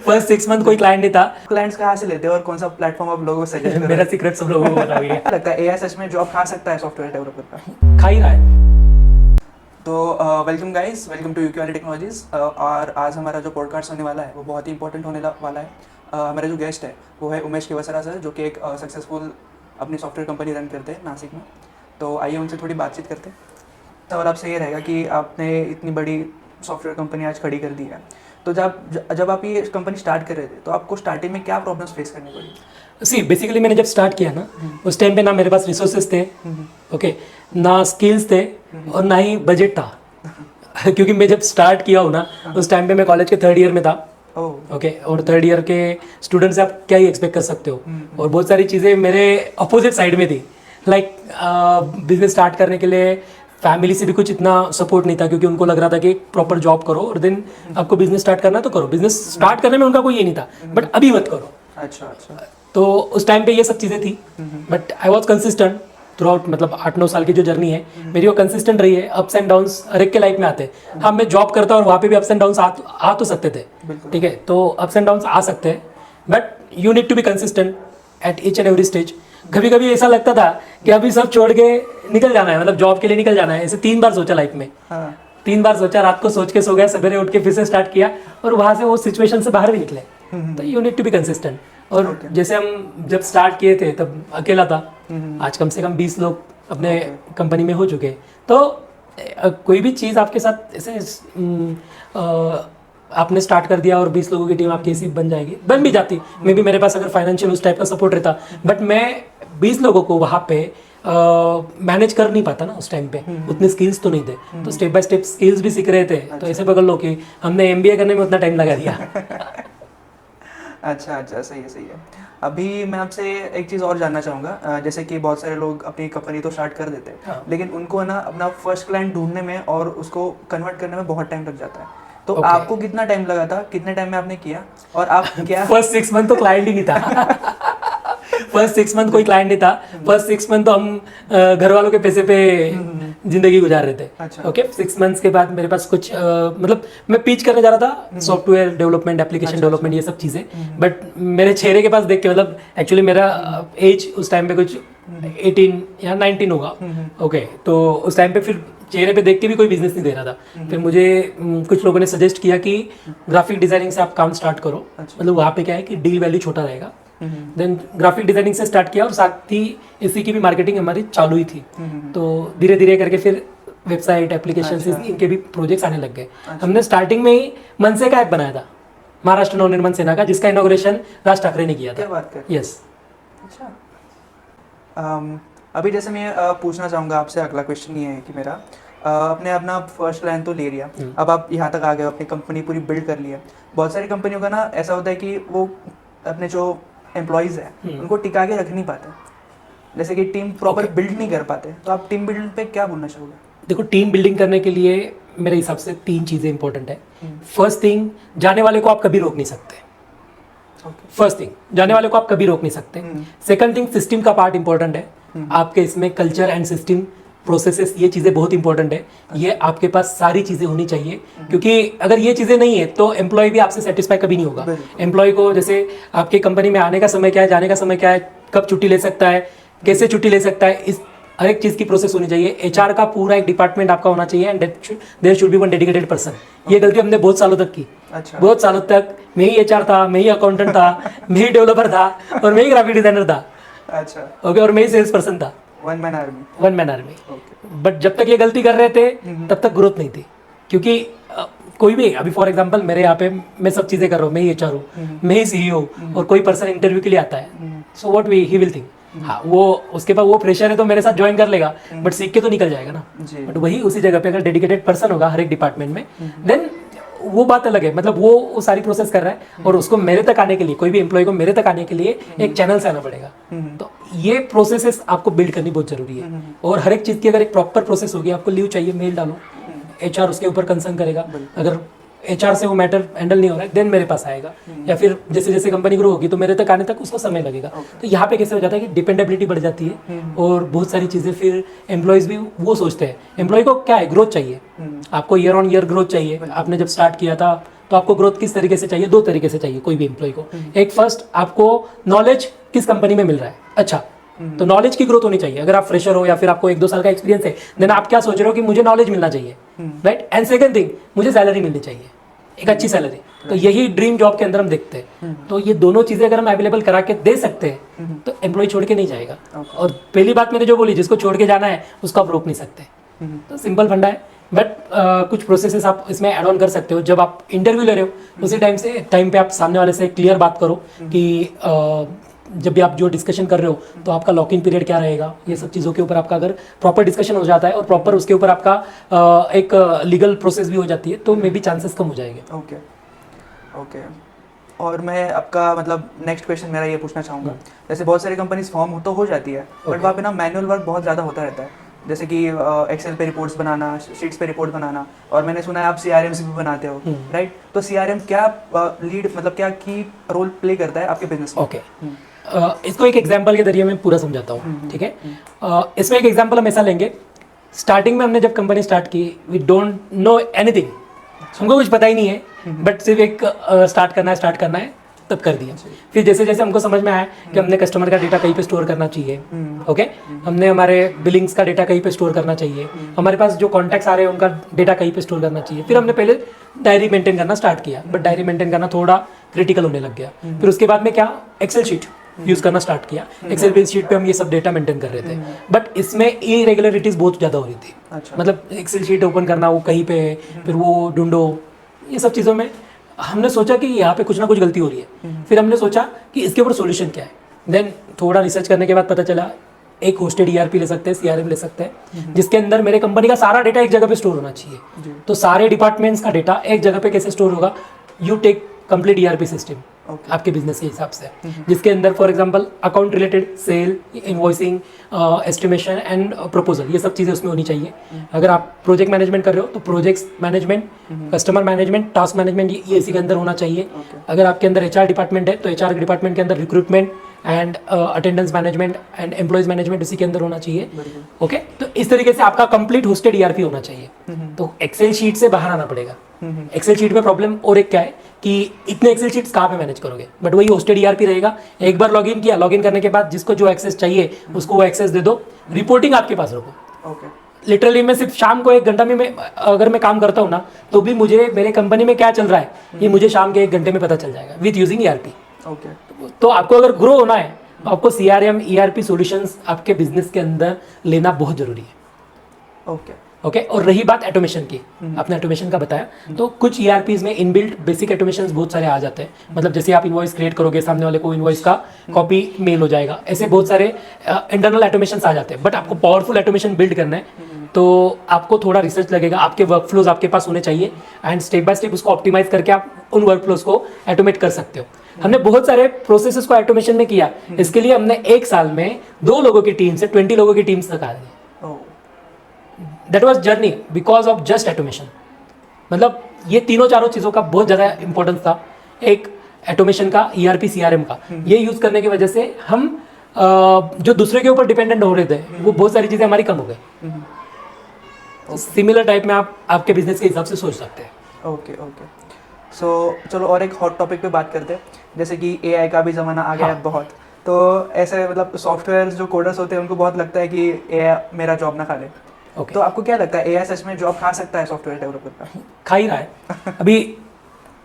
First 6 month कोई client नहीं था। क्लाइंट्स कहाँ से लेते हो और कौन सा प्लेटफॉर्म आप लोगों को सजेस्ट कर रहे मेरा सीक्रेट सब लोगों को बताओगे। हो? लगता है एआई सच में जॉब खा सकता है सॉफ्टवेयर डेवलपर का? खा ही रहा है। तो welcome guys, welcome to UQRT technologies. और आज हमारा जो पॉडकास्ट होने वाला है वो बहुत ही इंपॉर्टेंट होने वाला है। हमारा जो गेस्ट है वो है उमेश केवसरा सर, जो कि एक सक्सेसफुल अपनी सॉफ्टवेयर कंपनी रन करते हैं नासिक में। तो आइए उनसे थोड़ी बातचीत करते हैं। सवाल आपसे ये रहेगा कि आपने इतनी बड़ी सॉफ्टवेयर कंपनी आज खड़ी कर दी है, तो जब आप ये कंपनी स्टार्ट कर रहे थे तो आपको स्टार्टिंग में क्या प्रॉब्लम्स फेस करनी पड़ी? सी बेसिकली मैंने जब स्टार्ट किया ना, उस टाइम पे ना मेरे पास रिसोर्सेज थे, ओके, ना स्किल्स थे और ना ही बजट था। क्योंकि मैं जब स्टार्ट किया हूँ ना, उस टाइम पे मैं कॉलेज के 3rd ईयर में था। ओके, और 3rd ईयर के स्टूडेंट से आप क्या ही एक्सपेक्ट कर सकते हो। और बहुत सारी चीज़ें मेरे अपोजिट साइड में थी। लाइक बिजनेस स्टार्ट करने के लिए फैमिली से भी कुछ इतना सपोर्ट नहीं था, क्योंकि उनको लग रहा था कि प्रॉपर जॉब करो और देन आपको बिजनेस स्टार्ट करना तो करो। बिजनेस स्टार्ट करने में उनका कोई ये नहीं था, बट अभी मत करो। अच्छा। तो उस टाइम पे ये सब चीज़ें थी, but I was consistent through out. मतलब 8-9 साल की जो जर्नी है मेरी, वो कंसिस्टेंट रही है। अप्स एंड डाउन्स हर एक के लाइफ में आते हैं। हाँ, मैं जॉब करता और वहाँ पे भी अप्स एंड डाउन्स आ तो सकते थे, ठीक है। तो अप्स एंड डाउन्स आ सकते हैं, but you need to be consistent at each and every stage. कभी कभी ऐसा लगता था कि अभी सब छोड़ के निकल जाना है, मतलब जॉब के लिए निकल जाना है। ऐसे 3 बार सोचा लाइफ में। 3 बार सोचा, रात को सोच के सो गया, सवेरे उठ के फिर से स्टार्ट किया और वहाँ से वो सिचुएशन से बाहर भी निकले। तो you need to be consistent. और जैसे हम जब स्टार्ट किए थे तब अकेला था। आज कम से कम 20 लोग अपने कंपनी में हो चुके हैं। तो कोई भी चीज़ आपके साथ ऐसे आपने स्टार्ट कर दिया और 20 लोगों की टीम आपकी ऐसी बन जाएगी, बन भी जाती। मे बी मेरे पास अगर फाइनेंशियल उस टाइप का सपोर्ट रहता, बट मैं 20 लोगों को वहाँ पे मैनेज कर नहीं पाता ना उस टाइम पे। उतने स्किल्स तो नहीं थे, तो स्टेप बाय स्टेप स्किल्स भी सीख रहे थे। तो ऐसे पकड़ लो कि हमने MBA करने में उतना टाइम लगा दिया। अच्छा, सही है। अभी मैं आपसे एक चीज़ और जानना चाहूँगा। जैसे कि बहुत सारे लोग अपनी कंपनी तो स्टार्ट कर देते हैं, हाँ। लेकिन उनको ना अपना फर्स्ट क्लाइंट ढूंढने में और उसको कन्वर्ट करने में बहुत टाइम लग जाता है। तो Okay. आपको कितना टाइम लगा था, कितने टाइम में आपने किया, और आप क्या? फर्स्ट 6 मंथ तो क्लाइंट ही नहीं था। फर्स्ट 6 मंथ कोई क्लाइंट नहीं था। फर्स्ट 6 मंथ तो हम घर वालों के पैसे पे जिंदगी गुजार रहे थे। अच्छा। ओके, 6 मंथ्स के बाद मेरे पास कुछ मतलब मैं पिच करने जा रहा था, सॉफ्टवेयर डेवलपमेंट, एप्लीकेशन डेवलपमेंट, ये सब चीज़ें। बट मेरे चेहरे के पास देख के, मतलब एक्चुअली मेरा एज उस टाइम पे कुछ 18 या 19 होगा। ओके, तो उस टाइम पे फिर चेहरे पे देख के भी कोई बिजनेस नहीं दे रहा था। फिर मुझे कुछ लोगों ने सजेस्ट किया कि ग्राफिक डिजाइनिंग से आप काम स्टार्ट करो। मतलब वहाँ पे क्या है कि डील वैल्यू छोटा रहेगा। देन ग्राफिक डिजाइनिंग से स्टार्ट किया और साथ ही इसी की भी मार्केटिंग हमारी चालू ही थी। तो धीरे धीरे करके फिर वेबसाइट, एप्लीकेशन, इनके भी प्रोजेक्ट्स आने लग गए। हमने स्टार्टिंग में ही मनसे का ऐप बनाया था, महाराष्ट्र नवनिर्माण सेना का, जिसका इनॉग्रेशन राज ठाकरे ने किया था। क्या बात कर? यस। अच्छा। अभी जैसे मैं पूछना चाहूँगा आपसे, अगला क्वेश्चन ये है कि मेरा आपने अपना फर्स्ट लाइन तो ले लिया, अब आप यहाँ तक आ गए, अपनी कंपनी पूरी बिल्ड कर लिया। बहुत सारी कंपनियों का ना ऐसा होता है कि वो अपने जो एम्प्लॉयज़ हैं उनको टिका के रख नहीं पाते, जैसे कि टीम प्रॉपर बिल्ड नहीं कर पाते। तो आप टीम बिल्ड पे क्या बोलना चाहोगे? देखो, टीम बिल्डिंग करने के लिए मेरे हिसाब से 3 चीज़ें इंपॉर्टेंट है। फर्स्ट थिंग, जाने वाले को आप कभी रोक नहीं सकते। फर्स्ट थिंग, जाने वाले को आप कभी रोक नहीं सकते। सेकंड थिंग, सिस्टम का पार्ट इंपॉर्टेंट है। आपके इसमें कल्चर एंड सिस्टम, प्रोसेसेस, ये चीज़ें बहुत इंपॉर्टेंट है। ये आपके पास सारी चीज़ें होनी चाहिए, क्योंकि अगर ये चीज़ें नहीं है तो एम्प्लॉय भी आपसे सेटिस्फाई कभी नहीं होगा। एम्प्लॉय को जैसे आपकी कंपनी में आने का समय क्या है, जाने का समय क्या है, कब छुट्टी ले सकता है, कैसे छुट्टी ले सकता है, इस हर एक चीज़ की प्रोसेस होनी चाहिए। HR का पूरा एक डिपार्टमेंट आपका होना चाहिए, and there should be one dedicated person. ये गलती हमने बहुत सालों तक की। अच्छा। बहुत सालों तक मैं ही HR था, मैं ही अकाउंटेंट था, मैं ही डेवलपर था और मैं ही ग्राफिक डिजाइनर था। अच्छा। ओके, और मैं ही सेल्स पर्सन था। One man army. बट जब तक ये गलती कर रहे थे तब तक ग्रोथ नहीं थी, क्योंकि कोई भी, अभी फॉर एग्जांपल मेरे यहाँ पे मैं सब चीज़ें कर रहा हूँ, मैं ही HR हूँ, मैं ही CEO, और कोई पर्सन इंटरव्यू के लिए आता है, so what he will think. हाँ, वो उसके पास वो प्रेशर है तो मेरे साथ ज्वाइन कर लेगा, बट सीख के तो निकल जाएगा ना। बट वही उसी जगह पे अगर डेडिकेटेड पर्सन होगा हर एक डिपार्टमेंट में, देन वो बात अलग है। मतलब वो सारी प्रोसेस कर रहा है और उसको मेरे तक आने के लिए, कोई भी एम्प्लॉय को मेरे तक आने के लिए एक चैनल से आना पड़ेगा। तो ये प्रोसेसेस आपको बिल्ड करनी बहुत जरूरी है। और हर एक चीज़ की अगर एक प्रॉपर प्रोसेस होगी, आपको लीव चाहिए, मेल डालो, HR उसके ऊपर कंसर्न करेगा। अगर HR से वो मैटर हैंडल नहीं हो रहा है, देन मेरे पास आएगा, या फिर जैसे जैसे कंपनी ग्रो होगी तो मेरे तक आने तक उसको समय लगेगा। तो यहाँ पे कैसे हो जाता है कि डिपेंडेबिलिटी बढ़ जाती है और बहुत सारी चीज़ें फिर एम्प्लॉयज़ भी वो सोचते हैं। एम्प्लॉय को क्या है, ग्रोथ चाहिए, आपको ईयर ऑन ईयर ग्रोथ चाहिए। आपने जब स्टार्ट किया था तो आपको ग्रोथ किस तरीके से चाहिए? 2 तरीके से चाहिए कोई भी एम्प्लॉय को। एक, फर्स्ट आपको नॉलेज किस कंपनी में मिल रहा है, अच्छा, तो नॉलेज की ग्रोथ होनी चाहिए। अगर आप फ्रेशर हो या फिर आपको 1-2 साल का एक्सपीरियंस है, देन आप क्या सोच रहे हो कि मुझे नॉलेज मिलना चाहिए, राइट। एंड सेकंड थिंग, मुझे सैलरी मिलनी चाहिए, एक अच्छी सैलरी। तो यही ड्रीम जॉब के अंदर हम देखते हैं। तो ये दोनों चीजें अगर हम अवेलेबल करा के दे सकते हैं तो एम्प्लॉय छोड़ के नहीं जाएगा। और पहली बात मैंने जो बोली, जिसको छोड़ के जाना है उसको आप रोक नहीं सकते। तो सिंपल फंडा है। बट कुछ प्रोसेसेस आप इसमें ऐड ऑन कर सकते हो। जब आप इंटरव्यू ले रहे हो उसी टाइम पे आप सामने वाले से क्लियर बात करो कि जब भी आप जो डिस्कशन कर रहे हो तो आपका लॉक इन पीरियड क्या रहेगा, ये सब चीज़ों के ऊपर आपका अगर प्रॉपर डिस्कशन हो जाता है और प्रॉपर उसके ऊपर आपका एक लीगल प्रोसेस भी हो जाती है तो मे बी चांसेस कम हो जाएंगे। Okay okay. और मैं आपका मतलब नेक्स्ट क्वेश्चन मेरा ये पूछना चाहूँगा, जैसे बहुत सारी कंपनीज फॉर्म तो हो जाती है बट वहाँ पे ना मैनुअल वर्क बहुत ज़्यादा होता रहता है, जैसे कि एक्सेल पे रिपोर्ट्स बनाना, शीट्स पे रिपोर्ट बनाना, और मैंने सुना है आप CRMs भी बनाते हो, राइट। तो CRM क्या लीड मतलब क्या की रोल प्ले करता है आपके बिजनेस में? ओके, इसको एक एग्जांपल के जरिए मैं पूरा समझाता हूँ, ठीक है। इसमें एक एग्जांपल हम ऐसा लेंगे, स्टार्टिंग में हमने जब कंपनी स्टार्ट की, वी डोंट नो एनीथिंग, हमको कुछ पता ही नहीं है, बट सिर्फ एक स्टार्ट करना है तब कर दिया। फिर जैसे जैसे हमको समझ में आया कि हमने कस्टमर का डेटा कहीं पे स्टोर करना चाहिए, ओके, हमने हमारे बिलिंग्स का डेटा कहीं पे स्टोर करना चाहिए, हमारे पास जो कॉन्टैक्ट्स आ रहे हैं उनका डेटा कहीं पे स्टोर करना चाहिए। फिर हमने पहले डायरी मेंटेन करना स्टार्ट किया, बट डायरी मेंटेन करना थोड़ा क्रिटिकल होने लग गया। फिर उसके बाद में क्या, एक्सेल शीट यूज करना स्टार्ट किया। एक्सेल शीट पे हम ये सब डेटा मेंटेन कर रहे थे, बट इसमें इरेगुलरिटीज बहुत ज़्यादा हो रही थी। मतलब एक्सेल शीट ओपन करना वो कहीं पे, फिर वो ढूंढो, ये सब चीज़ों में हमने सोचा कि यहाँ पे कुछ ना कुछ गलती हो रही है। फिर हमने सोचा कि इसके ऊपर सॉल्यूशन क्या है। देन थोड़ा रिसर्च करने के बाद पता चला एक होस्टेड ERP ले सकते हैं, CRM ले सकते हैं, जिसके अंदर मेरे कंपनी का सारा डेटा एक जगह पे स्टोर होना चाहिए। तो सारे डिपार्टमेंट्स का डेटा एक जगह पे कैसे स्टोर होगा, you take complete ERP system आपके बिजनेस के हिसाब से, जिसके अंदर for example account related, sale, invoicing, estimation and proposal, ये सब चीज़ें उसमें होनी चाहिए। अगर आप प्रोजेक्ट मैनेजमेंट कर रहे हो तो projects management, customer management, task management, ये इसी के अंदर होना चाहिए। अगर आपके अंदर HR डिपार्टमेंट है तो HR डिपार्टमेंट के अंदर recruitment and attendance management and employees management इसी के अंदर होना चाहिए। ओके, तो इस तरीके से आपका कंप्लीट होस्टेड ERP होना चाहिए। तो एक्सेल शीट से बाहर आना पड़ेगा। एक्सेल शीट में प्रॉब्लम और एक क्या है कि इतने एक्सेल शीट्स कहाँ पे मैनेज करोगे, बट वही होस्टेड ERP रहेगा। एक बार लॉगिन किया, लॉगिन करने के बाद जिसको जो एक्सेस चाहिए उसको वो एक्सेस दे दो, रिपोर्टिंग आपके पास रखो। ओके। लिटरली मैं सिर्फ शाम को 1 घंटा में अगर मैं काम करता हूँ ना, तो भी मुझे मेरे कंपनी में क्या चल रहा है ये मुझे शाम के 1 घंटे में पता चल जाएगा विथ यूजिंग ERP। ओके। तो आपको अगर ग्रो होना है तो आपको CRM ERP सॉल्यूशंस आपके बिजनेस के अंदर लेना बहुत जरूरी है। ओके। ओके, और रही बात ऑटोमेशन की, आपने ऑटोमेशन का बताया, तो कुछ ERPs में इनबिल्ट बेसिक ऑटोमेशंस बहुत सारे आ जाते हैं। मतलब जैसे आप इनवॉइस क्रिएट करोगे, सामने वाले को इनवॉइस का कॉपी मेल हो जाएगा, ऐसे बहुत सारे इंटरनल ऑटोमेशंस आ जाते हैं। बट आपको पावरफुल ऑटोमेशन बिल्ड करना है तो आपको थोड़ा रिसर्च लगेगा, आपके वर्कफ्लोज आपके पास होने चाहिए एंड स्टेप बाय स्टेप उसको ऑप्टिमाइज करके आप उन वर्कफ्लोज को ऑटोमेट कर सकते हो। हमने बहुत सारे प्रोसेसेस को ऑटोमेशन में किया, इसके लिए हमने 1 साल में 2 लोगों की टीम से 20 लोगों की टीम्स तक आ गई। That was journey because of just automation. मतलब ये तीनों चारों चीज़ों का बहुत ज़्यादा इंपॉर्टेंस था। एक ऑटोमेशन का, ERP CRM का, ये यूज़ करने की वजह से हम जो दूसरे के ऊपर डिपेंडेंट हो रहे थे वो बहुत सारी चीज़ें हमारी कम हो गई। सिमिलर टाइप में आप आपके बिजनेस के हिसाब से सोच सकते हैं। Okay okay. सो चलो और एक हॉट टॉपिक पे बात करते हैं, जैसे कि AI का भी ज़माना आ गया है बहुत। तो ऐसे मतलब सॉफ्टवेयर जो कोडर्स होते हैं उनको बहुत लगता है कि AI मेरा जॉब ना खा ले। ओके, तो आपको क्या लगता है AI सच में जॉब खा सकता है सॉफ्टवेयर डेवलपर का? खा ही रहा है। अभी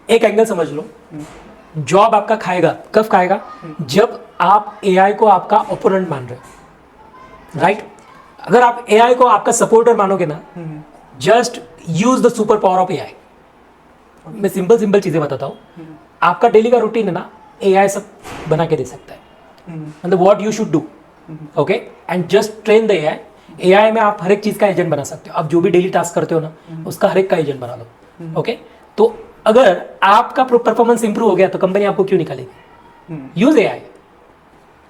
एक एंगल समझ लो, जॉब आपका खाएगा कब खाएगा, जब आप AI को आपका ओपोनेंट मान रहे हो, राइट। अगर आप AI को आपका सपोर्टर मानोगे ना, just use the super power of AI। मैं सिंपल चीजें बताता हूँ। आपका डेली का रूटीन है ना, AI सब बना के दे सकता है। मतलब what you should do, okay, and just train the AI में आप हर एक चीज का एजेंट बना सकते हो। आप जो भी डेली टास्क करते हो ना, उसका हर एक का एजेंट बना लो, ओके। तो अगर आपका परफॉर्मेंस इंप्रूव हो गया तो कंपनी आपको क्यों निकालेगी? यूज AI,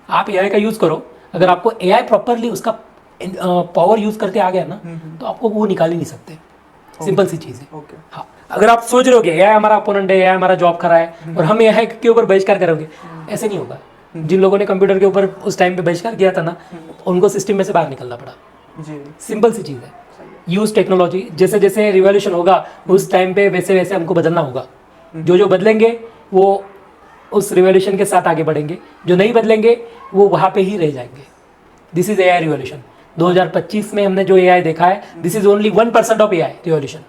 आप AI का यूज करो। अगर आपको AI प्रॉपरली उसका पावर यूज करते आ गया ना, तो आपको वो निकाल ही नहीं सकते। सिंपल सी चीज है। ओके। हाँ, अगर आप सोच रहे हो कि AI हमारा अपोनेंट है, AI हमारा जॉब खा रहा है और हम AI के ऊपर बहिष्कार करोगे, ऐसे नहीं होगा। जिन लोगों ने कंप्यूटर के ऊपर उस टाइम पे बहिष्कार किया था ना, उनको सिस्टम में से बाहर निकलना पड़ा। जी। सिंपल सी चीज़ है, यूज टेक्नोलॉजी। जैसे जैसे रिवॉल्यूशन होगा उस टाइम पे वैसे वैसे हमको बदलना होगा। जो जो बदलेंगे वो उस रिवॉल्यूशन के साथ आगे बढ़ेंगे, जो नहीं बदलेंगे वो वहाँ पे ही रह जाएंगे। This is AI revolution. 2025 में हमने जो एआई देखा है, this is only 1% of AI revolution.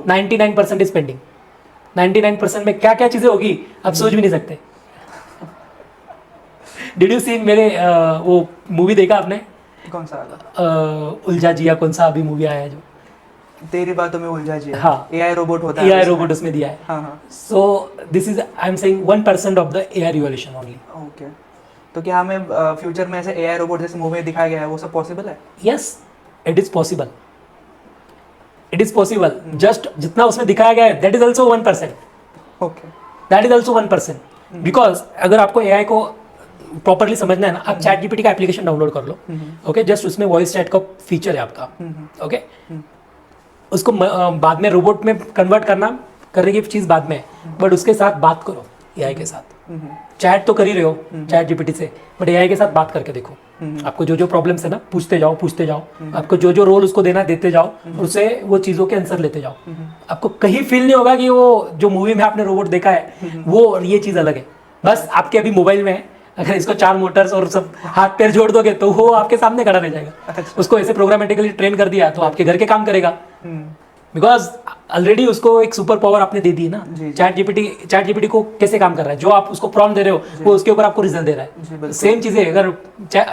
99% is pending. 99% में क्या क्या चीज़ें होगी आप सोच भी नहीं सकते। डिड यू सी मेरे वो मूवी देखा आपने? कौन सा वाला? उलझा जिया, कौन सा अभी मूवी आया है जो तेरी बातों में उलझा जी? हाँ, एआई रोबोट होता है, एआई रोबोट उसमें दिया है। हाँ हाँ। So this is I am saying 1% of the AI revolution only. Okay, तो क्या हमें फ्यूचर में ऐसे एआई रोबोट जैसे मूवी में दिखाया गया है वो सब पॉसिबल है? Yes, it is possible. It is possible. Just जितना उसमें दिखाया गया है that is also 1%। Okay, that is also 1%। Because अगर आपको एआई को प्रॉपरली समझना है ना, आप चैट जीपीटी का एप्लीकेशन डाउनलोड कर लो। ओके, जस्ट उसमें वॉइस चैट का फीचर है आपका। ओके, उसको बाद में रोबोट में कन्वर्ट करने की चीज़ बाद में, बट उसके साथ बात करो एआई के साथ। चैट तो कर ही रहे हो चैट जीपीटी से, बट एआई के साथ बात करके देखो। आपको जो जो प्रॉब्लम्स है ना, पूछते जाओ। आपको जो जो रोल उसको देना देते जाओ, उससे वो चीज़ों के आंसर लेते जाओ। आपको कहीं फील नहीं होगा कि वो जो मूवी में आपने रोबोट देखा है वो और ये चीज़ अलग है। बस आपके अभी मोबाइल में है, अगर इसको 4 मोटर्स और सब हाथ पैर जोड़ दोगे तो वो आपके सामने खड़ा रह जाएगा। उसको ऐसे प्रोग्रामेटिकली ट्रेन कर दिया तो आपके घर के काम करेगा। बिकॉज ऑलरेडी उसको एक सुपर पावर आपने दे दी है ना। चैट जीपीटी को कैसे काम कर रहा है, जो आप उसको प्रॉम्प्ट दे रहे हो वो उसके ऊपर आपको रिजल्ट दे रहा है। सेम चीज़ है, अगर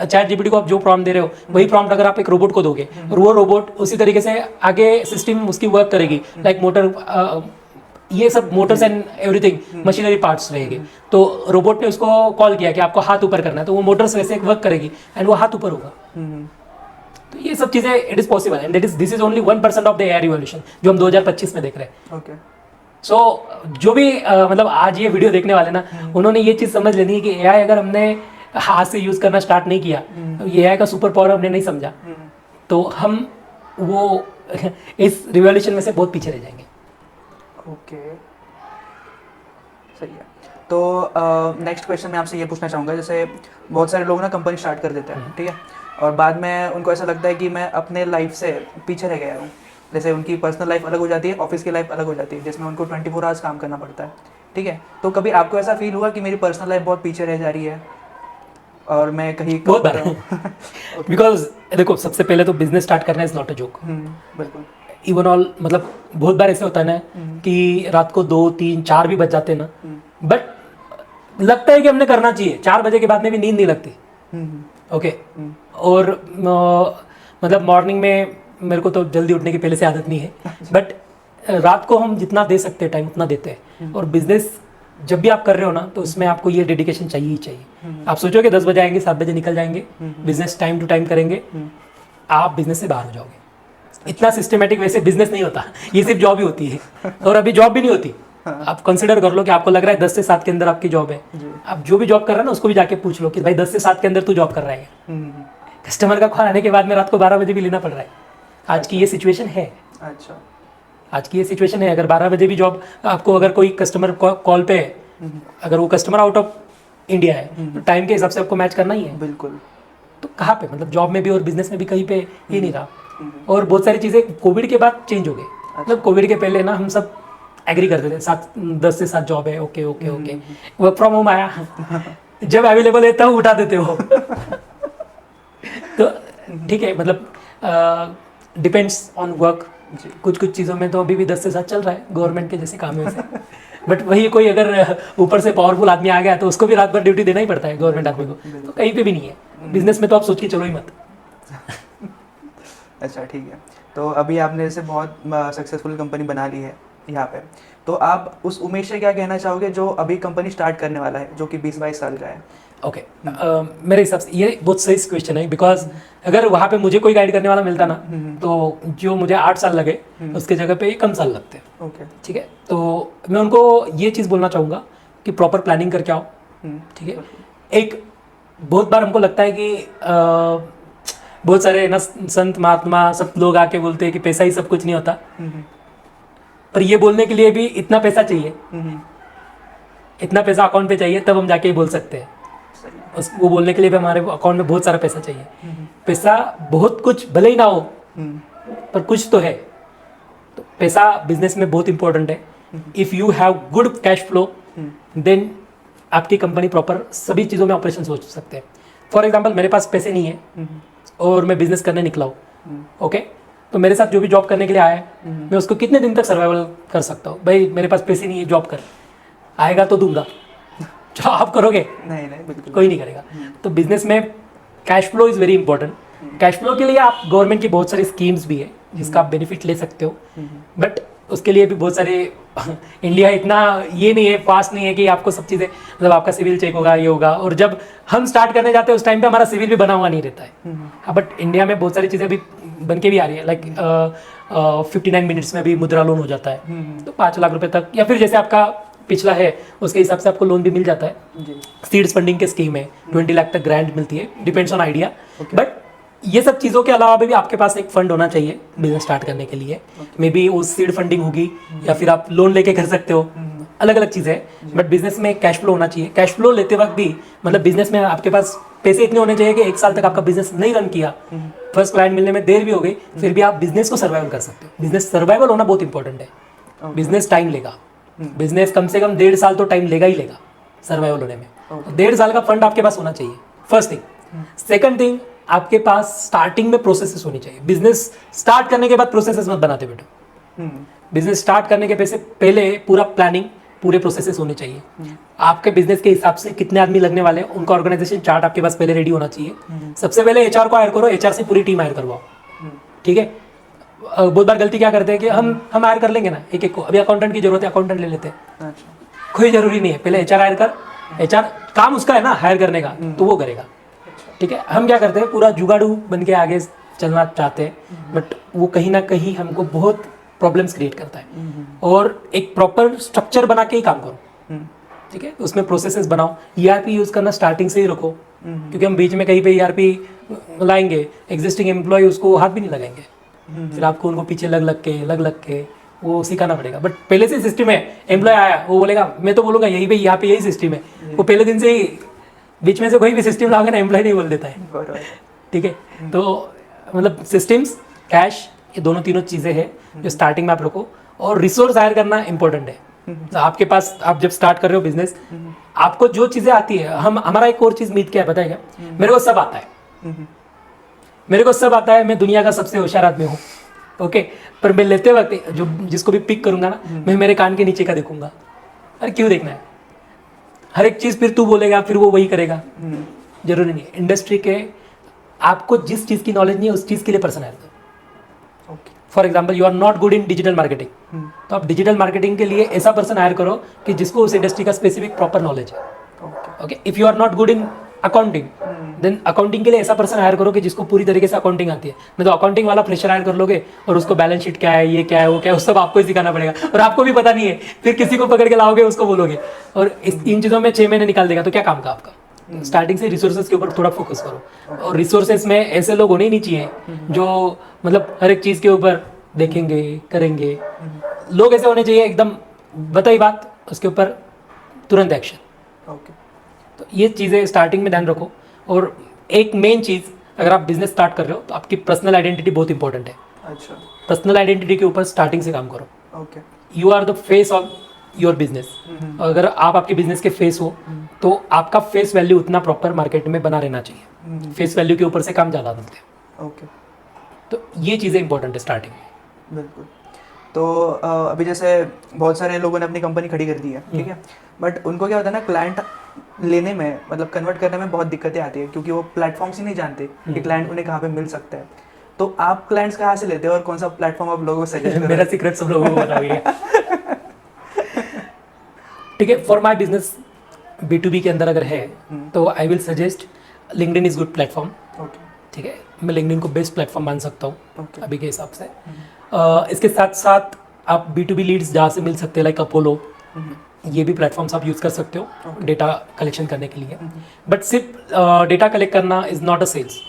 चैट जीपीटी को आप जो प्रॉम्प्ट दे रहे हो वही प्रॉम्प्ट अगर आप एक रोबोट को दोगे और वो रोबोट उसी तरीके से आगे सिस्टम उसकी वर्क करेगी। लाइक मोटर, ये सब Motors and everything machinery parts रहेंगे। तो रोबोट ने उसको कॉल किया कि आपको हाथ ऊपर करना है, तो वो मोटर्स वैसे वर्क करेगी एंड वो हाथ ऊपर होगा। तो ये सब चीज़ें it is possible and this is only 1% of the AI revolution जो हम 2025 में देख रहे हैं। ओके, सो जो भी मतलब आज ये वीडियो देखने वाले ना, उन्होंने ये चीज़ समझ लेनी है कि एआई अगर हमने हाथ से यूज़ करना स्टार्ट नहीं किया, तो एआई का सुपर पावर हमने नहीं समझा, तो हम वो इस रिवॉल्यूशन में से बहुत पीछे रह जाएंगे। ओके, सही है। तो नेक्स्ट क्वेश्चन मैं आपसे ये पूछना चाहूँगा, जैसे बहुत सारे लोग ना कंपनी स्टार्ट कर देते हैं, ठीक है, और बाद में उनको ऐसा लगता है कि मैं अपने लाइफ से पीछे रह गया हूँ। जैसे उनकी पर्सनल लाइफ अलग हो जाती है, ऑफिस की लाइफ अलग हो जाती है, जिसमें उनको 24 आवर्स काम करना पड़ता है, ठीक है। तो कभी आपको ऐसा फील हुआ कि मेरी पर्सनल लाइफ बहुत पीछे रह जा रही है और मैं कहीं बहुत बार बिकॉज देखो, सबसे पहले तो बिजनेस स्टार्ट करना इज नॉट अ जोक। बिल्कुल। इवन ऑल मतलब बहुत बार ऐसे होता है ना कि रात को 2, 3, 4 भी बज जाते हैं ना, बट लगता है कि हमने करना चाहिए। 4 बजे के बाद में भी नींद नहीं लगती। ओके, और मतलब मॉर्निंग में मेरे को तो जल्दी उठने की पहले से आदत नहीं है, बट रात को हम जितना दे सकते हैं टाइम उतना देते हैं। और बिजनेस जब भी आप कर रहे हो ना, तो उसमें आपको ये डेडिकेशन चाहिए ही चाहिए। आप सोचो कि 10 बजे आएंगे, 7 बजे निकल जाएंगे, बिजनेस टाइम टू टाइम करेंगे, आप बिजनेस से बाहर हो जाओगे। इतना सिस्टमेटिक वैसे बिजनेस नहीं होता, ये सिर्फ जॉब ही होती है। और अभी जॉब भी नहीं होती। आप कंसिडर कर लो कि आपको लग रहा है 10 से 7 के अंदर आपकी जॉब है। आप जो भी जॉब कर रहा है ना, उसको भी जाके पूछ लो कि भाई 10 से 7 के अंदर तू जॉब कर रहा है। कस्टमर का कॉल आने के बाद में रात को 12 बजे भी लेना पड़ रहा है। आज की ये सिचुएशन है। अच्छा, आज की ये सिचुएशन है। अगर 12 बजे भी जॉब आपको, अगर कोई कस्टमर कॉल पे है, अगर वो कस्टमर आउट ऑफ इंडिया है, तो टाइम के हिसाब से आपको मैच करना ही है। बिल्कुल। तो कहाँ पे, मतलब जॉब में भी और बिजनेस में भी कहीं पे ही नहीं रहा। और बहुत सारी चीज़ें कोविड के बाद चेंज हो गई। मतलब कोविड के पहले ना हम सब एग्री करते थे 10 से 7 जॉब है, okay okay okay. Work from home आया, जब अवेलेबल है तब उठा देते हो। तो ठीक है, मतलब डिपेंड्स ऑन वर्क। कुछ चीज़ों में तो अभी भी 10 से 7 चल रहा है गवर्नमेंट के जैसे कामों से। बट वही कोई अगर ऊपर से पावरफुल आदमी आ गया तो उसको भी रात भर ड्यूटी देना ही पड़ता है गवर्नमेंट आदमी को। तो कहीं पे भी नहीं है। बिजनेस में तो आप सोच के चलो ही मत। अच्छा, ठीक है। तो अभी आपने जैसे बहुत सक्सेसफुल कंपनी बना ली है यहाँ पे, तो आप उस उमेश से क्या कहना चाहोगे जो अभी कंपनी स्टार्ट करने वाला है, जो कि 20-22 साल का है? ओके, मेरे हिसाब से ये बहुत सही क्वेश्चन है। बिकॉज अगर वहाँ पे मुझे कोई गाइड करने वाला मिलता ना, तो जो मुझे 8 साल लगे उसके जगह पे कम साल लगते। ओके, ठीक है। तो मैं उनको ये चीज़ बोलना चाहूँगा कि प्रॉपर प्लानिंग करके आओ। ठीक है। एक बहुत बार हमको लगता है कि बहुत सारे ना संत महात्मा सब लोग आके बोलते हैं कि पैसा ही सब कुछ नहीं होता, पर ये बोलने के लिए भी इतना पैसा चाहिए, इतना पैसा अकाउंट पे चाहिए, तब हम जाके बोल सकते हैं। वो बोलने के लिए भी हमारे अकाउंट में बहुत सारा पैसा चाहिए। पैसा बहुत कुछ भले ही ना हो, पर कुछ तो है। तो पैसा बिजनेस में बहुत इंपॉर्टेंट है। If you have good cash flow then आपकी कंपनी प्रॉपर सभी चीज़ों में ऑपरेशन सोच सकते हैं. फॉर एग्जाम्पल मेरे पास पैसे नहीं है और मैं बिजनेस करने निकला हूँ, ओके, तो मेरे साथ जो भी जॉब करने के लिए आया है मैं उसको कितने दिन तक सर्वाइवल कर सकता हूँ. भाई मेरे पास पैसे नहीं है, जॉब कर, आएगा तो दूंगा. जो आप करोगे नहीं नहीं बिल्कुल कोई नहीं करेगा. तो बिजनेस में cash flow is very important. Cash flow के लिए आप गवर्नमेंट की बहुत सारी स्कीम्स भी है जिसका आप बेनिफिट ले सकते हो, बट उसके लिए भी बहुत सारे इंडिया इतना ये नहीं है, फास्ट नहीं है कि आपको सब चीज़ें मतलब आपका सिविल चेक होगा, ये होगा. और जब हम स्टार्ट करने जाते हैं उस टाइम पे हमारा सिविल भी बना हुआ नहीं रहता है. हाँ, बट इंडिया में बहुत सारी चीज़ें अभी बन के भी आ रही है. लाइक 59 मिनट्स में भी मुद्रा लोन हो जाता है, तो 5 लाख रुपए तक, या फिर जैसे आपका पिछला है उसके हिसाब से आपको लोन भी मिल जाता है. सीड्स फंडिंग के स्कीम है, 20 लाख तक ग्रांट मिलती है, डिपेंड्स ऑन आइडिया. बट ये सब चीज़ों के अलावा भी आपके पास एक फंड होना चाहिए बिजनेस स्टार्ट करने के लिए. मे बी वो सीड फंडिंग होगी या फिर आप लोन लेके कर सकते हो, अलग अलग चीज़ें है. बट बिजनेस में कैश फ्लो होना चाहिए. कैश फ्लो लेते वक्त भी मतलब बिजनेस में आपके पास पैसे इतने होने चाहिए कि 1 साल तक आपका बिजनेस नहीं रन किया, फर्स्ट क्लाइंट मिलने में देर भी हो गई, फिर भी आप बिजनेस को सर्वाइवल कर सकते हो. बिजनेस सर्वाइवल होना बहुत इंपॉर्टेंट है. बिजनेस टाइम लेगा, बिजनेस कम से कम 1.5 साल तो टाइम लेगा ही लेगा सर्वाइवल होने में. 1.5 साल का फंड आपके पास होना चाहिए, फर्स्ट थिंग. सेकंड थिंग, आपके पास स्टार्टिंग में प्रोसेसेस होनी चाहिए. बिजनेस स्टार्ट करने के बाद प्रोसेसेस मत बनाते बेटो. बिजनेस स्टार्ट करने के पहले पूरा प्लानिंग, पूरे प्रोसेसेस होने चाहिए. आपके बिजनेस के हिसाब से कितने आदमी लगने वाले हैं उनका ऑर्गेनाइजेशन चार्ट आपके पास पहले रेडी होना चाहिए. सबसे पहले एचआर को हायर करो, एचआर से पूरी टीम हायर करवाओ. ठीक है. बहुत बार गलती क्या करते हैं कि हम हायर कर लेंगे ना एक को, अभी अकाउंटेंट की जरूरत है अकाउंटेंट ले लेते हैं. कोई जरूरी नहीं है, पहले एचआर हायर कर. एचआर काम उसका है ना हायर करने का, तो वो करेगा. ठीक है. हम क्या करते हैं, पूरा जुगाड़ू बन के आगे चलना चाहते हैं, बट वो कहीं ना कहीं हमको बहुत प्रॉब्लम्स क्रिएट करता है. और एक प्रॉपर स्ट्रक्चर बना के ही काम करो. ठीक है. उसमें प्रोसेसेस बनाओ. ईआरपी यूज करना स्टार्टिंग से ही रखो, क्योंकि हम बीच में कहीं पे ईआरपी लाएंगे, एग्जिस्टिंग एम्प्लॉय उसको हाथ भी नहीं लगाएंगे. फिर आपको उनको पीछे लग के वो सिखाना पड़ेगा. बट पहले से सिस्टम है, एम्प्लॉय आया वो बोलेगा, मैं तो बोलूँगा यही भाई यहाँ पे यही सिस्टम है. वो पहले दिन से ही बीच में से कोई भी सिस्टम लाओगे ना, एम्प्लॉय नहीं बोल देता है. ठीक है. तो मतलब सिस्टम्स, कैश, ये दोनों तीनों चीज़ें हैं जो स्टार्टिंग में आप रखो. और रिसोर्स हायर करना इंपॉर्टेंट है. तो आपके पास आप जब स्टार्ट कर रहे हो बिजनेस, आपको जो चीज़ें आती है, हमारा एक और चीज़ मीट क्या है पता है क्या, मेरे को सब आता है. मेरे को सब आता है, मैं दुनिया का सबसे होशियार आदमी हूँ. ओके. पर मैं लेते वक्त जो जिसको भी पिक करूंगा ना, मैं मेरे कान के नीचे का देखूंगा. अरे क्यों देखना है, हर एक चीज़ फिर तू बोलेगा, फिर वो वही करेगा. जरूरी नहीं है. इंडस्ट्री के आपको जिस चीज़ की नॉलेज नहीं है उस चीज़ के लिए पर्सन हायर करो. For example you are not good in digital marketing, तो आप डिजिटल मार्केटिंग के लिए ऐसा पर्सन हायर करो कि जिसको उस इंडस्ट्री का स्पेसिफिक प्रॉपर नॉलेज है. Okay. If you are not good in accounting, then accounting के लिए ऐसा पर्सन हायर करो कि जिसको पूरी तरीके से अकाउंटिंग आती है. नहीं तो अकाउंटिंग वाला फ्रेशर हायर कर लोगे और उसको बैलेंस शीट क्या है, ये क्या है, वो क्या है, उस सब आपको ही सिखाना पड़ेगा और आपको भी पता नहीं है. फिर किसी को पकड़ के लाओगे, उसको बोलोगे और इन चीज़ों में 6 महीने निकाल देगा, तो क्या काम का आपका. स्टार्टिंग से रिसोर्सेज के ऊपर थोड़ा फोकस करो. और रिसोर्सेज में ऐसे लोग होने ही नहीं चाहिए जो मतलब हर एक चीज़ के ऊपर देखेंगे, करेंगे. लोग ऐसे होने चाहिए एकदम बताई बात, उसके ऊपर तुरंत एक्शन. तो ये चीज़ें स्टार्टिंग में ध्यान रखो. और एक मेन चीज़, अगर आप बिजनेस स्टार्ट कर रहे हो तो आपकी पर्सनल आइडेंटिटी बहुत इंपॉर्टेंट है. अच्छा. पर्सनल आइडेंटिटी के ऊपर स्टार्टिंग से काम करो. Okay. You are the face of your business. अगर आप आपके बिजनेस के फेस हो तो आपका फेस वैल्यू उतना प्रॉपर मार्केट में बना रहना चाहिए. फेस वैल्यू के ऊपर से काम ज़्यादा बनते हैं. ओके. तो ये चीज़ें इंपॉर्टेंट है स्टार्टिंग में. बिल्कुल. तो अभी जैसे बहुत सारे लोगों ने अपनी कंपनी खड़ी कर दी है, ठीक है, बट उनको क्या होता है ना, क्लाइंट लेने में मतलब कन्वर्ट करने में बहुत दिक्कतें आती है, क्योंकि वो प्लेटफॉर्म्स ही नहीं जानते कि क्लाइंट उन्हें कहाँ पे मिल सकता है. तो आप क्लाइंट्स कहाँ से लेते हो और कौन सा प्लेटफॉर्म आप लोगों को सजेस्ट करो? मेरा सीक्रेट सब लोगों को बताइए. ठीक है. फॉर माई बिजनेस B2B के अंदर अगर है तो I will suggest LinkedIn is good platform. ठीक है. मैं लिंक्डइन को बेस्ट प्लेटफॉर्म मान सकता हूँ अभी के हिसाब से. इसके साथ साथ आप B2B लीड्स जहाँ से मिल सकते हैं, लाइक अपोलो, ये भी प्लेटफॉर्म्स आप यूज़ कर सकते हो डेटा कलेक्शन करने के लिए. बट सिर्फ डेटा कलेक्ट करना is not a sales.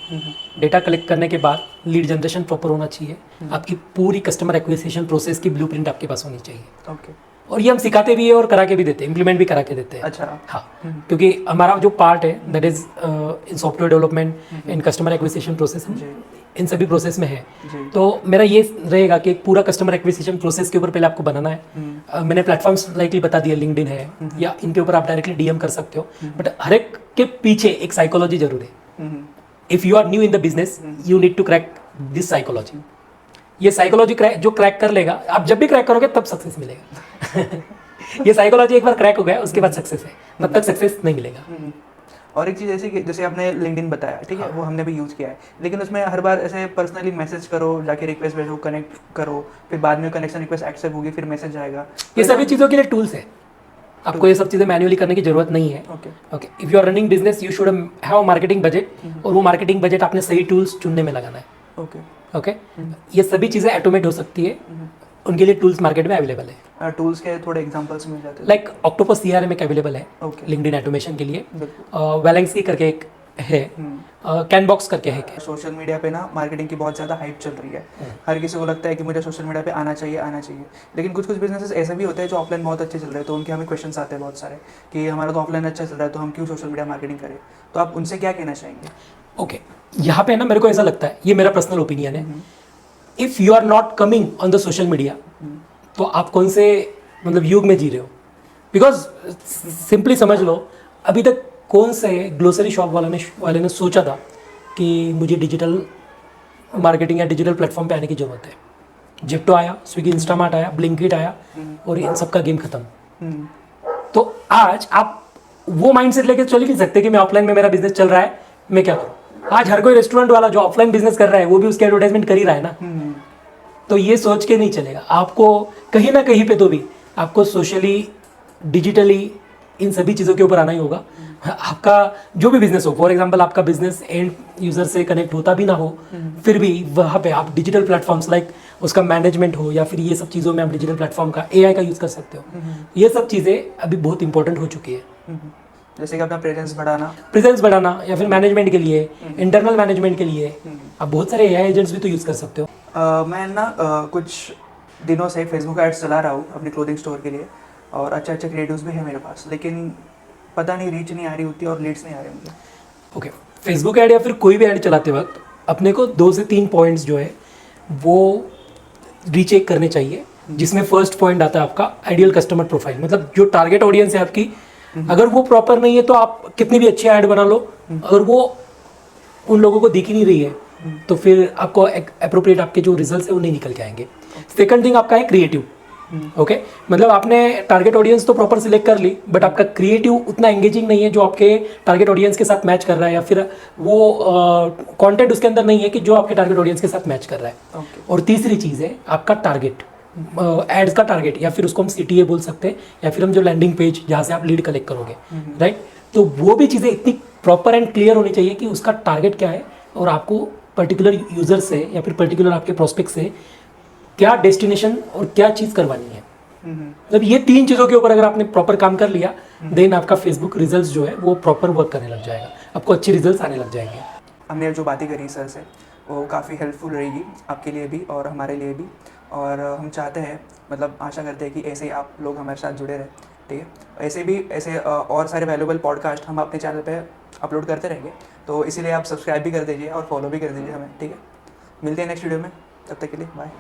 Data collect करने के बाद लीड जनरेशन प्रॉपर होना चाहिए. आपकी पूरी कस्टमर एक्विजिशन प्रोसेस की ब्लूप्रिंट आपके पास होनी चाहिए. और ये हम सिखाते भी है और करा के भी देते हैं, इम्प्लीमेंट भी करा के देते हैं. अच्छा. हाँ. क्योंकि हमारा जो पार्ट है that is in software development, in customer acquisition process, in सभी प्रोसेस में है। जी। तो मेरा ये रहेगा कि एक पूरा कस्टमर एक्विजिशन प्रोसेस के ऊपर पहले आपको बनाना है। मैंने प्लेटफॉर्म्स लाइकली बता दिया, लिंक्डइन है या इनके ऊपर आप डायरेक्टली डीएम कर सकते हो, बट हर एक के पीछे एक साइकोलॉजी जरूर है। If you are new in the business you need to crack this psychology. ये साइकोलॉजी जो क्रैक कर लेगा, आप जब भी क्रैक करोगे तब सक्सेस मिलेगा। ये साइकोलॉजी एक बार क्रैक हो गया उसके बाद सक्सेस है, तब तक सक्सेस नहीं मिलेगा। और एक चीज़ ऐसी कि जैसे आपने लिंक्डइन बताया, ठीक है, वो हमने भी यूज़ किया है, लेकिन उसमें हर बार ऐसे पर्सनली मैसेज करो, जाके रिक्वेस्ट भेजो, कनेक्ट करो, फिर बाद में कनेक्शन रिक्वेस्ट एक्सेप्ट होगी, फिर मैसेज आएगा। ये सभी चीज़ों के लिए टूल्स है, आपको ये सब चीज़ें मैन्युअली करने की जरूरत नहीं है। Okay. Okay, if you are running business you should have marketing budget, और वो मार्केटिंग बजट आपने सही टूल्स चुनने में लगाना है। ओके। ओके, ये सभी चीज़ें ऑटोमेट हो सकती है, उनके लिए टूल्स मार्केट में अवेलेबल है। टूल्स के थोड़े एग्जांपल्स मिल जाते हैं। लाइक ऑक्टोपस सीआरएम एक अवेलेबल है ओके। लिंक्डइन ऑटोमेशन के लिए। बिल्कुल। वैलेंसी करके एक है, कैनबॉक्स करके है। सोशल मीडिया पे ना मार्केटिंग की बहुत ज़्यादा हाइप चल रही है। हर किसी को लगता है कि मुझे सोशल मीडिया पे आना चाहिए, आना चाहिए, लेकिन कुछ कुछ बिजनेसेस ऐसे भी होते हैं जो ऑफलाइन बहुत अच्छे चल रहे हैं, तो उनके हमें क्वेश्चंस आते हैं बहुत सारे कि हमारा तो ऑफलाइन अच्छा चल रहा है, तो हम क्यों सोशल मीडिया मार्केटिंग करें। तो आप उनसे क्या कहना चाहेंगे? ओके, यहाँ पे ना मेरे को ऐसा लगता है, ये मेरा पर्सनल ओपिनियन है, if you are not coming on the social media तो आप कौन से मतलब युग में जी रहे हो? बिकॉज सिंपली समझ लो, अभी तक कौन से ग्लोसरी शॉप वाले ने सोचा था कि मुझे डिजिटल मार्केटिंग या डिजिटल प्लेटफॉर्म पे आने की ज़रूरत है। जिप्टो आया, स्विगी इंस्टामार्ट आया, ब्लिंकिट आया, और इन सब का गेम खत्म। तो आज आप वो माइंडसेट लेके चल ही नहीं सकते कि मैं ऑफलाइन में मेरा बिजनेस चल रहा है, मैं क्या करूँ। आज हर कोई रेस्टोरेंट वाला जो ऑफलाइन बिजनेस कर रहा है वो भी उसकी एडवर्टाइजमेंट कर ही रहा है ना। तो ये सोच के नहीं चलेगा, आपको कहीं ना कहीं पे तो भी आपको सोशली, डिजिटली, इन सभी चीज़ों के ऊपर आना ही होगा। आपका जो भी बिजनेस हो, फॉर एग्जांपल आपका बिजनेस एंड यूज़र से कनेक्ट होता भी ना हो, फिर भी वहाँ पे आप डिजिटल प्लेटफॉर्म्स लाइक उसका मैनेजमेंट हो या फिर ये सब चीज़ों में आप डिजिटल प्लेटफॉर्म का एआई का यूज़ कर सकते हो। ये सब चीज़ें अभी बहुत इंपॉर्टेंट हो चुकी है। जैसे कि अपना प्रेजेंस बढ़ाना या फिर मैनेजमेंट के लिए, इंटरनल मैनेजमेंट के लिए आप बहुत सारे एआई एजेंट्स भी तो यूज़ कर सकते हो। मैं ना कुछ दिनों से फेसबुक एड्स चला रहा हूँ अपनी क्लोथिंग स्टोर के लिए, और अच्छे अच्छे क्रिएटिव्स भी हैं मेरे पास, लेकिन पता नहीं रीच नहीं आ रही होती और लीड्स नहीं आ रहे मुझे। ओके, फेसबुक ऐड या फिर कोई भी ऐड चलाते वक्त अपने को 2 से 3 पॉइंट्स जो है वो रीचेक करने चाहिए, जिसमें फर्स्ट पॉइंट आता है आपका आइडियल कस्टमर प्रोफाइल, मतलब जो टारगेट ऑडियंस है आपकी, अगर वो प्रॉपर नहीं है तो आप कितनी भी अच्छी ऐड बना लो, अगर वो उन लोगों को दिख ही नहीं रही है तो फिर आपको अप्रोप्रिएट आपके जो रिजल्ट्स है वो नहीं निकल के आएंगे। सेकंड थिंग आपका है क्रिएटिव। ओके, मतलब आपने टारगेट ऑडियंस तो प्रॉपर सिलेक्ट कर ली, बट आपका क्रिएटिव उतना एंगेजिंग नहीं है जो आपके टारगेट ऑडियंस के साथ मैच कर रहा है, या फिर वो कंटेंट उसके अंदर नहीं है कि जो आपके टारगेट ऑडियंस के साथ मैच कर रहा है। और तीसरी चीज़ है आपका टारगेट, एड्स का टारगेट, या फिर उसको हम सीटीए बोल सकते हैं, या फिर हम जो लैंडिंग पेज जहाँ से आप लीड कलेक्ट करोगे, राइट। तो वो भी चीज़ें इतनी प्रॉपर एंड क्लियर होनी चाहिए कि उसका टारगेट क्या है और आपको पर्टिकुलर यूज़र से या फिर पर्टिकुलर आपके प्रोस्पेक्ट से क्या डेस्टिनेशन और क्या चीज़ करवानी है। मतलब ये 3 चीज़ों के ऊपर अगर आपने प्रॉपर काम कर लिया, देन आपका फेसबुक रिजल्ट्स जो है वो प्रॉपर वर्क करने लग जाएगा, आपको अच्छे रिजल्ट्स आने लग जाएंगे। हमने जो बातें करी सर से वो काफ़ी हेल्पफुल रहेगी आपके लिए भी और हमारे लिए भी, और हम चाहते हैं, मतलब आशा करते हैं कि ऐसे ही आप लोग हमारे साथ जुड़े रहें, ठीक है। ऐसे और सारे वैल्यूबल पॉडकास्ट हम अपने चैनल पे अपलोड करते रहेंगे, तो इसीलिए आप सब्सक्राइब भी कर दीजिए और फॉलो भी कर दीजिए हमें, ठीक है। मिलते हैं नेक्स्ट वीडियो में, तब तक के लिए बाय।